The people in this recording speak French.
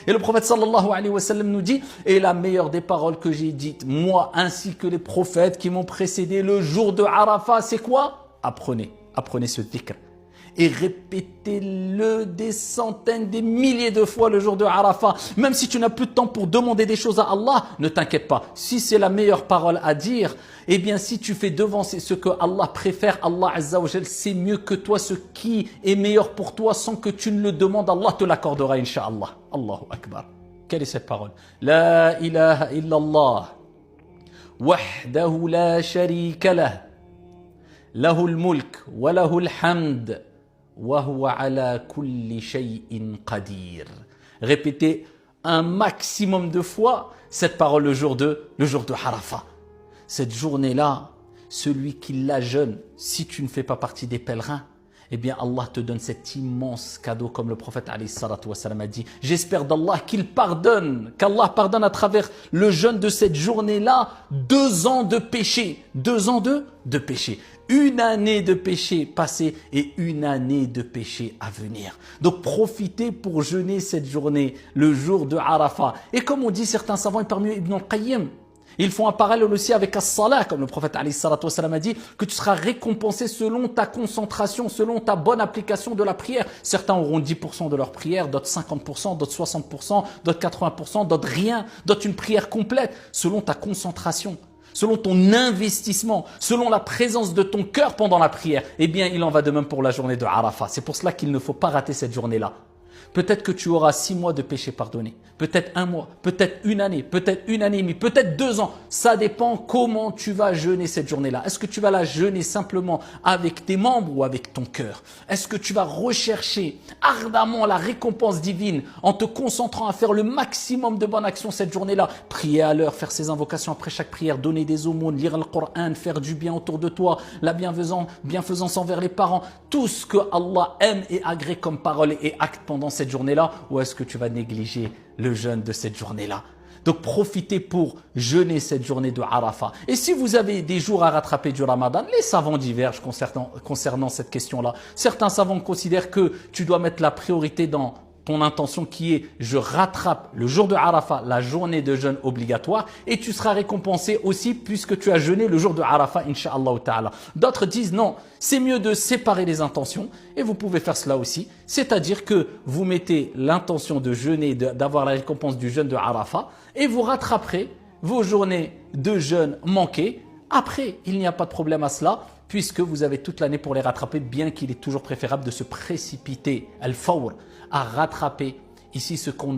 Et le prophète sallallahu alayhi wa sallam nous dit, et la meilleure des paroles que j'ai dites, moi ainsi que les prophètes qui m'ont précédé le jour de Arafat, c'est quoi? Apprenez ce dhikr. Et répétez-le des centaines, des milliers de fois le jour de Arafat. Même si tu n'as plus de temps pour demander des choses à Allah, ne t'inquiète pas. Si c'est la meilleure parole à dire, eh bien si tu fais devancer ce que Allah préfère, Allah Azza wa Jal sait mieux que toi ce qui est meilleur pour toi sans que tu ne le demandes. Allah te l'accordera, Inch'Allah. Allahu Akbar. Quelle est cette parole? La ilaha illallah. Wahdahu la sharika lah. Lahul mulk wa lahul hamd. Répétez un maximum de fois cette parole le jour de Arafat. Cette journée-là, celui qui la jeûne, si tu ne fais pas partie des pèlerins, eh bien Allah te donne cet immense cadeau comme le prophète alayhi salatu wassalam a dit. J'espère d'Allah qu'Allah pardonne à travers le jeûne de cette journée-là 2 ans de péché. 2 ans de péché. 1 année de péché passé et 1 année de péché à venir. Donc profitez pour jeûner cette journée, le jour de Arafat. Et comme on dit certains savants, et parmi eux Ibn al-Qayyim, ils font un parallèle aussi avec as-salat, comme le prophète alayhi salatu wassalam a dit, que tu seras récompensé selon ta concentration, selon ta bonne application de la prière. Certains auront 10% de leur prière, d'autres 50%, d'autres 60%, d'autres 80%, d'autres rien, d'autres une prière complète, selon ta concentration, selon ton investissement, selon la présence de ton cœur pendant la prière. Eh bien, il en va de même pour la journée de Arafat. C'est pour cela qu'il ne faut pas rater cette journée-là. Peut-être que tu auras 6 mois de péché pardonné, peut-être 1 mois, peut-être 1 année, peut-être 1 année et demie, peut-être 2 ans. Ça dépend comment tu vas jeûner cette journée-là. Est-ce que tu vas la jeûner simplement avec tes membres ou avec ton cœur? Est-ce que tu vas rechercher ardemment la récompense divine en te concentrant à faire le maximum de bonnes actions cette journée-là? Prier à l'heure, faire ses invocations après chaque prière, donner des aumônes, lire le Coran, faire du bien autour de toi, la bienfaisance envers les parents, tout ce que Allah aime et agrée comme parole et acte pendant cette journée-là, ou est-ce que tu vas négliger le jeûne de cette journée-là? Donc profitez pour jeûner cette journée de Arafat. Et si vous avez des jours à rattraper du Ramadan, les savants divergent concernant cette question-là. Certains savants considèrent que tu dois mettre la priorité dans ton intention qui est je rattrape le jour de Arafat, la journée de jeûne obligatoire, et tu seras récompensé aussi puisque tu as jeûné le jour de Arafat, Inch'Allah ta'ala. D'autres disent non, c'est mieux de séparer les intentions, et vous pouvez faire cela aussi, c'est-à-dire que vous mettez l'intention de jeûner, d'avoir la récompense du jeûne de Arafat, et vous rattraperez vos journées de jeûne manquées. Après, il n'y a pas de problème à cela, puisque vous avez toute l'année pour les rattraper, bien qu'il est toujours préférable de se précipiter, al-fawr, à rattraper ici ce qu'on a